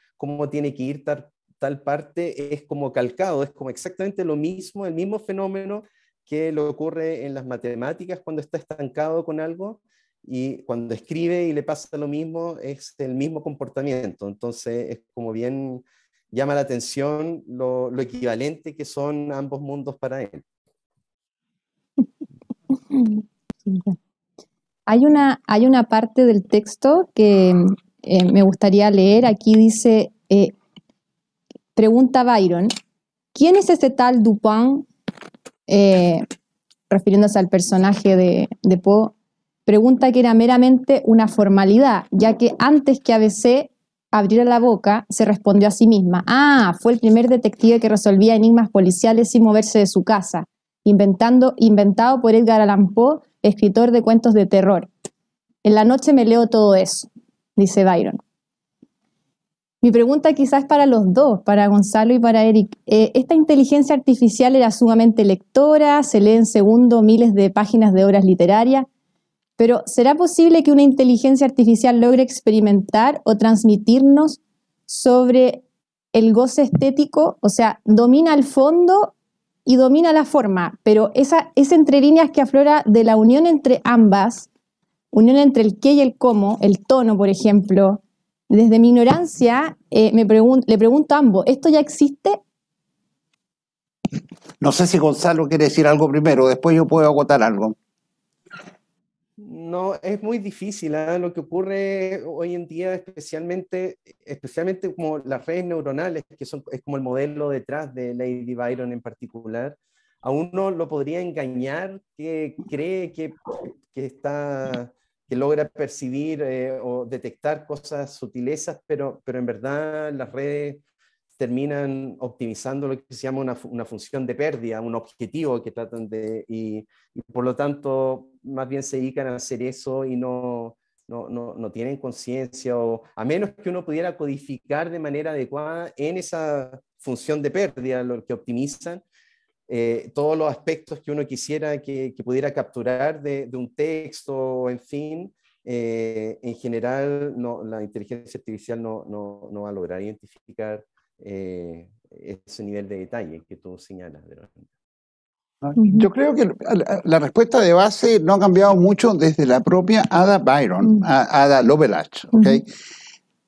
tiene que ir tal parte, es como calcado, es como exactamente lo mismo, el mismo fenómeno que le ocurre en las matemáticas cuando está estancado con algo, y cuando escribe y le pasa lo mismo, es el mismo comportamiento. Entonces es como bien llama la atención lo equivalente que son ambos mundos para él. Hay una parte del texto que me gustaría leer. Aquí dice, pregunta Byron, ¿quién es ese tal Dupin? Refiriéndose al personaje de Poe, pregunta que era meramente una formalidad, ya que antes que ABC abriera la boca, se respondió a sí misma. Fue el primer detective que resolvía enigmas policiales sin moverse de su casa, inventado por Edgar Allan Poe, escritor de cuentos de terror. En la noche me leo todo eso, dice Byron. Mi pregunta quizás es para los dos, para Gonzalo y para Eric. ¿Esta inteligencia artificial era sumamente lectora? ¿Se lee en segundo miles de páginas de obras literarias? Pero ¿será posible que una inteligencia artificial logre experimentar o transmitirnos sobre el goce estético? O sea, domina el fondo y domina la forma, pero esa entre líneas que aflora de la unión entre ambas, unión entre el qué y el cómo, el tono, por ejemplo. Desde mi ignorancia, le pregunto a ambos, ¿esto ya existe? No sé si Gonzalo quiere decir algo primero, después yo puedo acotar algo. No, es muy difícil, ¿eh? Lo que ocurre hoy en día, especialmente como las redes neuronales, que es como el modelo detrás de Lady Byron en particular, a uno lo podría engañar que cree que logra percibir o detectar cosas sutilezas, pero en verdad las redes terminan optimizando lo que se llama una función de pérdida, un objetivo que tratan y por lo tanto más bien se dedican a hacer eso y no tienen conciencia, o a menos que uno pudiera codificar de manera adecuada en esa función de pérdida lo que optimizan, todos los aspectos que uno quisiera que pudiera capturar de un texto, en fin, en general la inteligencia artificial no va a lograr identificar ese nivel de detalle que tú señalas. Yo creo que la respuesta de base no ha cambiado mucho desde la propia Ada Byron, Ada Lovelace, ¿okay?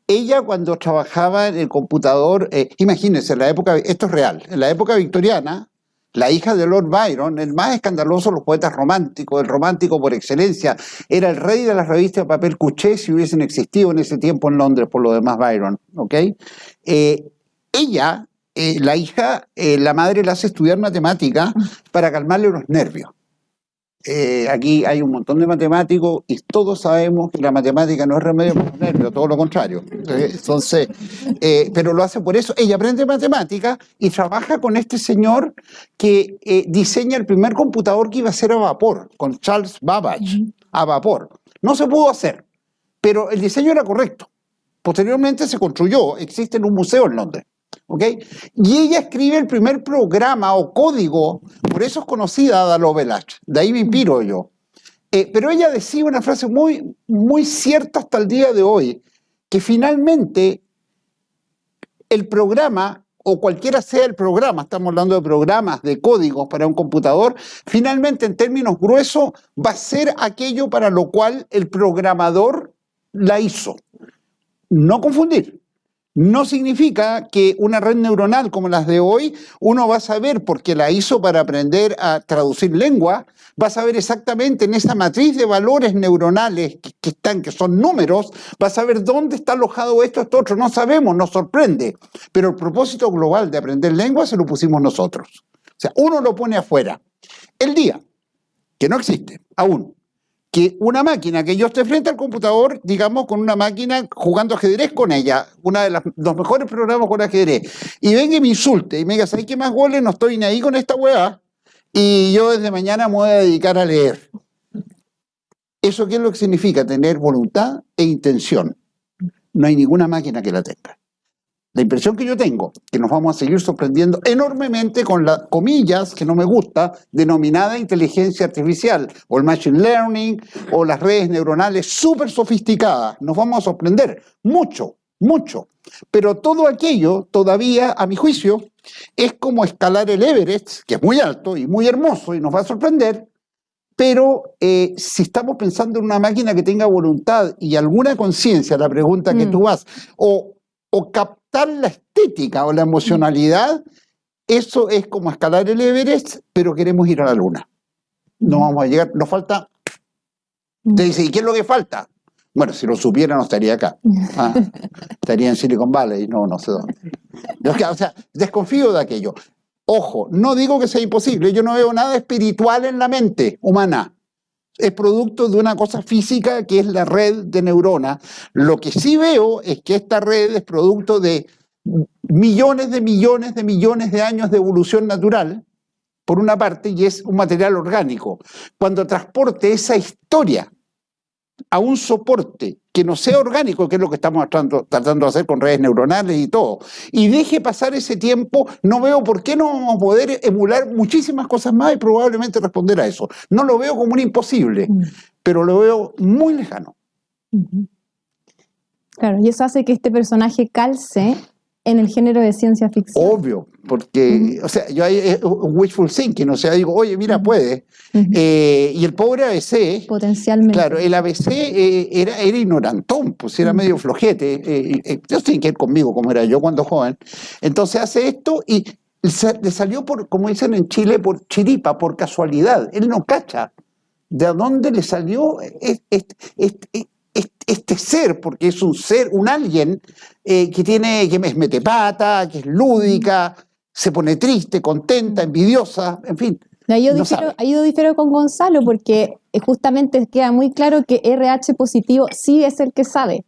Ella cuando trabajaba en el computador, imagínense, en la época, esto es real, en la época victoriana, la hija de Lord Byron, el más escandaloso de los poetas románticos, el romántico por excelencia, era el rey de las revistas de papel couché si hubiesen existido en ese tiempo en Londres, por lo demás Byron, ¿ok? Ella, la hija, la madre la hace estudiar matemática para calmarle los nervios. Aquí hay un montón de matemáticos y todos sabemos que la matemática no es remedio para los nervios, todo lo contrario. Entonces, pero lo hace por eso. Ella aprende matemática y trabaja con este señor que diseña el primer computador que iba a ser a vapor, con Charles Babbage, a vapor. No se pudo hacer, pero el diseño era correcto. Posteriormente se construyó, existe en un museo en Londres. ¿Okay? Y ella escribe el primer programa o código, por eso es conocida Ada Lovelace, de ahí me inspiro yo. Pero ella decía una frase muy, muy cierta hasta el día de hoy, que finalmente el programa, o cualquiera sea el programa, estamos hablando de programas, de códigos para un computador, finalmente en términos gruesos va a ser aquello para lo cual el programador la hizo. No confundir. No significa que una red neuronal como las de hoy, uno va a saber, porque la hizo para aprender a traducir lengua, va a saber exactamente en esa matriz de valores neuronales que son números, va a saber dónde está alojado esto otro. No sabemos, nos sorprende. Pero el propósito global de aprender lengua se lo pusimos nosotros. O sea, uno lo pone afuera. El día, que no existe aún, que una máquina, que yo esté frente al computador, digamos, con una máquina jugando ajedrez con ella, una de los mejores programas con ajedrez, y venga y me insulte y me diga, ¿sabes qué más goles? No estoy ni ahí con esta hueá, y yo desde mañana me voy a dedicar a leer. ¿Eso qué es lo que significa? Tener voluntad e intención. No hay ninguna máquina que la tenga. La impresión que yo tengo, que nos vamos a seguir sorprendiendo enormemente con las comillas, que no me gusta, denominada inteligencia artificial, o el machine learning, o las redes neuronales súper sofisticadas. Nos vamos a sorprender mucho, mucho. Pero todo aquello, todavía, a mi juicio, es como escalar el Everest, que es muy alto y muy hermoso y nos va a sorprender, pero si estamos pensando en una máquina que tenga voluntad y alguna conciencia, la pregunta que tú vas, o captar la estética o la emocionalidad, eso es como escalar el Everest, pero queremos ir a la luna. No vamos a llegar, nos falta. Te dice, ¿y qué es lo que falta? Bueno, si lo supiera no estaría acá. Estaría en Silicon Valley, no sé dónde. O sea, desconfío de aquello. Ojo, no digo que sea imposible, yo no veo nada espiritual en la mente humana. Es producto de una cosa física que es la red de neuronas. Lo que sí veo es que esta red es producto de millones de años de evolución natural, por una parte, y es un material orgánico. Cuando transporte esa historia a un soporte que no sea orgánico, que es lo que estamos tratando de hacer con redes neuronales y todo, y deje pasar ese tiempo, no veo por qué no vamos a poder emular muchísimas cosas más y probablemente responder a eso. No lo veo como un imposible, pero lo veo muy lejano. Claro, y eso hace que este personaje calce en el género de ciencia ficción. Obvio, porque, o sea, yo hay wishful thinking, o sea, digo, oye, mira, puede. Y el pobre ABC, potencialmente. Claro, el ABC era ignorantón, pues era medio flojete. Dios tiene que ir conmigo, como era yo cuando joven. Entonces hace esto y le salió, por, como dicen en Chile, por chiripa, por casualidad. Él no cacha de dónde le salió este ser, porque es un ser, un alguien que es metepata, que es lúdica, se pone triste, contenta, envidiosa, en fin. Ahí yo difiero con Gonzalo, porque justamente queda muy claro que RH positivo sí es el que sabe.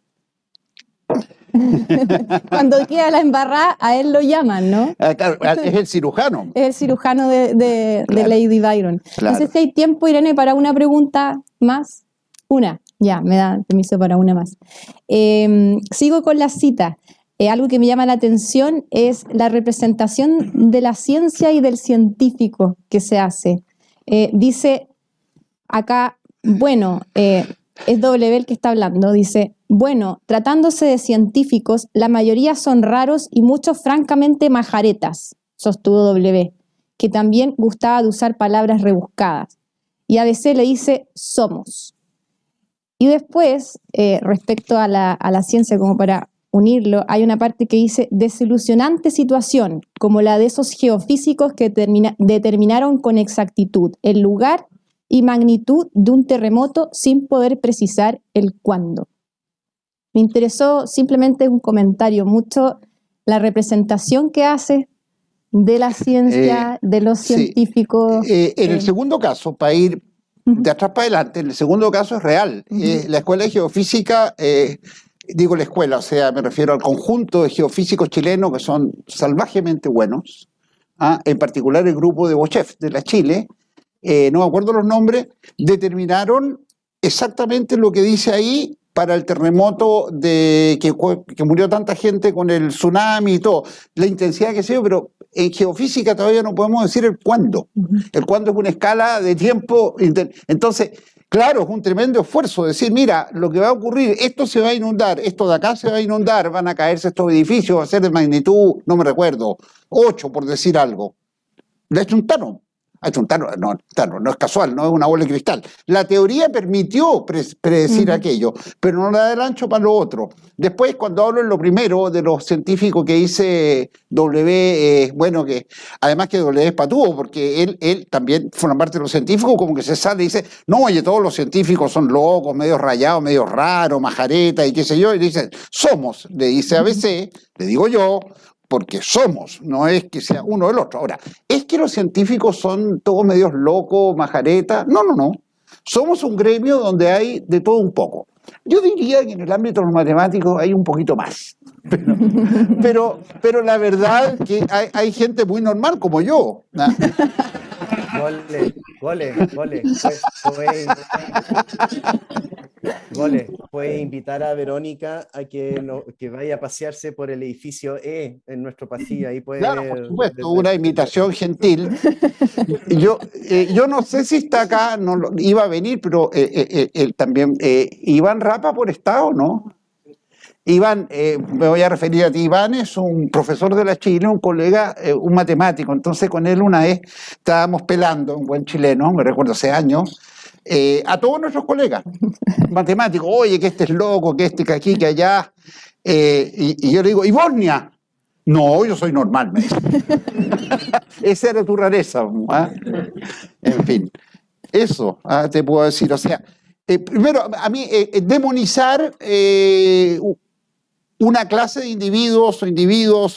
Cuando queda la embarrada, a él lo llaman, ¿no? Claro, es el cirujano. Es el cirujano de Lady Byron. Claro. No sé si hay tiempo, Irene, para una pregunta más. Una. Ya, me da permiso para una más. Sigo con la cita. algo que me llama la atención es la representación de la ciencia y del científico que se hace. Dice acá, bueno, es W el que está hablando, dice, bueno, tratándose de científicos, la mayoría son raros y muchos francamente majaretas, sostuvo W, que también gustaba de usar palabras rebuscadas. Y a veces le dice, somos. Y después, respecto a la ciencia, como para unirlo, hay una parte que dice, desilusionante situación, como la de esos geofísicos que determinaron con exactitud el lugar y magnitud de un terremoto sin poder precisar el cuándo. Me interesó simplemente un comentario, mucho la representación que hace de la ciencia, de los científicos. En el segundo caso, para ir de atrás para adelante, en el segundo caso es real. La Escuela de Geofísica, digo la escuela, o sea, me refiero al conjunto de geofísicos chilenos que son salvajemente buenos, en particular el grupo de Bochef de la Chile, no me acuerdo los nombres, determinaron exactamente lo que dice ahí para el terremoto que murió tanta gente con el tsunami y todo, la intensidad que se dio, pero en geofísica todavía no podemos decir el cuándo. El cuándo es una escala de tiempo. Entonces, claro, es un tremendo esfuerzo decir, mira, lo que va a ocurrir, esto se va a inundar, esto de acá se va a inundar, van a caerse estos edificios, va a ser de magnitud, no me recuerdo, 8 por decir algo. Le ha hecho un Tano. No es casual, no es una bola de cristal. La teoría permitió predecir aquello, pero no la da el ancho para lo otro. Después, cuando hablo en lo primero de los científicos que dice W, bueno, que además que W es patúo, porque él también forma parte de los científicos, como que se sale y dice, no, oye, todos los científicos son locos, medio rayados, medio raros, majareta y qué sé yo, y dice, somos, le dice ABC, le digo yo, porque somos, no es que sea uno del otro. Ahora, ¿es que los científicos son todos medios locos, majaretas? No. Somos un gremio donde hay de todo un poco. Yo diría que en el ámbito de los matemáticos hay un poquito más. Pero la verdad es que hay gente muy normal como yo. Puede invitar a Verónica a que vaya a pasearse por el edificio E en nuestro pasillo. Ahí puede claro, ver, por supuesto, una invitación gentil. Yo no sé si está acá, no iba a venir, pero él también. Iván Rapa por estado, ¿no? Iván, me voy a referir a ti. Iván es un profesor de la Chile, un colega, un matemático. Entonces con él una vez estábamos pelando, un buen chileno, me recuerdo hace años, a todos nuestros colegas matemáticos. Oye, que este es loco, que este, que aquí, que allá. Y yo le digo, ¿y Bosnia? No, yo soy normal, me dice. Esa era tu rareza. En fin, eso te puedo decir. O sea, primero, a mí, demonizar una clase de individuos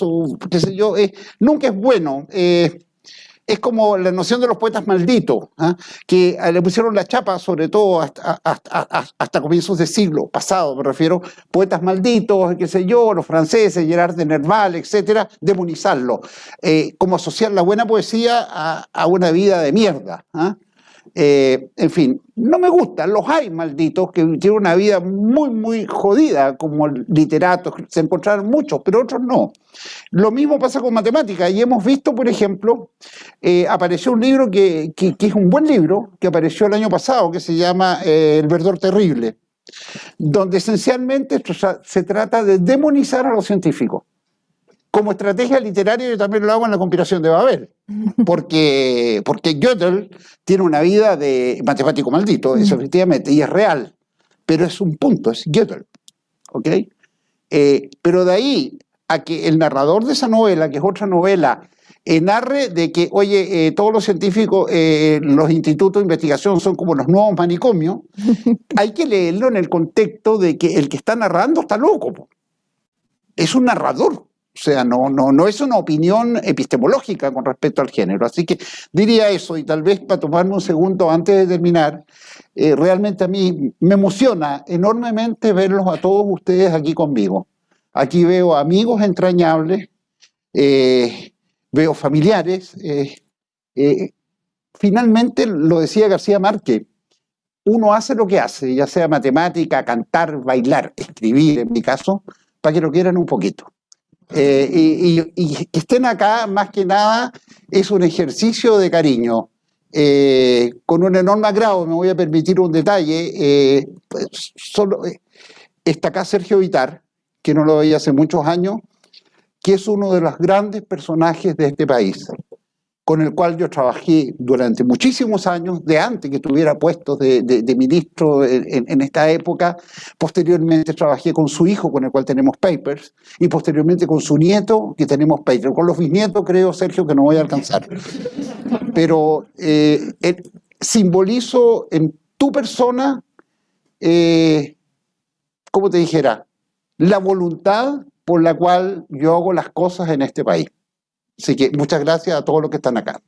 o qué sé yo, nunca es bueno. Es como la noción de los poetas malditos, que le pusieron la chapa, sobre todo hasta comienzos del siglo pasado, me refiero, poetas malditos, qué sé yo, los franceses, Gerard de Nerval, etcétera, demonizarlo, como asociar la buena poesía a una vida de mierda. En fin, no me gustan, los hay malditos que tienen una vida muy, muy jodida como literatos, se encontraron muchos, pero otros no. Lo mismo pasa con matemáticas y hemos visto, por ejemplo, apareció un libro que es un buen libro, que apareció el año pasado, que se llama El verdor terrible, donde esencialmente se trata de demonizar a los científicos. Como estrategia literaria yo también lo hago en La conspiración de Babel, porque Gödel tiene una vida de matemático maldito, eso efectivamente, y es real, pero es un punto, es Gödel, ¿ok? Pero de ahí a que el narrador de esa novela, que es otra novela, narre de que, oye, todos los científicos, los institutos de investigación son como los nuevos manicomios, hay que leerlo en el contexto de que el que está narrando está loco, po. Es un narrador. O sea, no es una opinión epistemológica con respecto al género. Así que diría eso, y tal vez para tomarme un segundo antes de terminar, realmente a mí me emociona enormemente verlos a todos ustedes aquí conmigo. Aquí veo amigos entrañables, veo familiares. Finalmente, lo decía García Márquez, uno hace lo que hace, ya sea matemática, cantar, bailar, escribir, en mi caso, para que lo quieran un poquito. Y que estén acá, más que nada, es un ejercicio de cariño. Con un enorme agrado, me voy a permitir un detalle. Está acá Sergio Vitar, que no lo veía hace muchos años, que es uno de los grandes personajes de este país, con el cual yo trabajé durante muchísimos años, de antes que tuviera puestos de ministro en esta época. Posteriormente trabajé con su hijo, con el cual tenemos papers, y posteriormente con su nieto, que tenemos papers. Con los bisnietos creo, Sergio, que no voy a alcanzar. Pero simbolizo en tu persona, como te dijera, la voluntad por la cual yo hago las cosas en este país. Así que muchas gracias a todos los que están acá.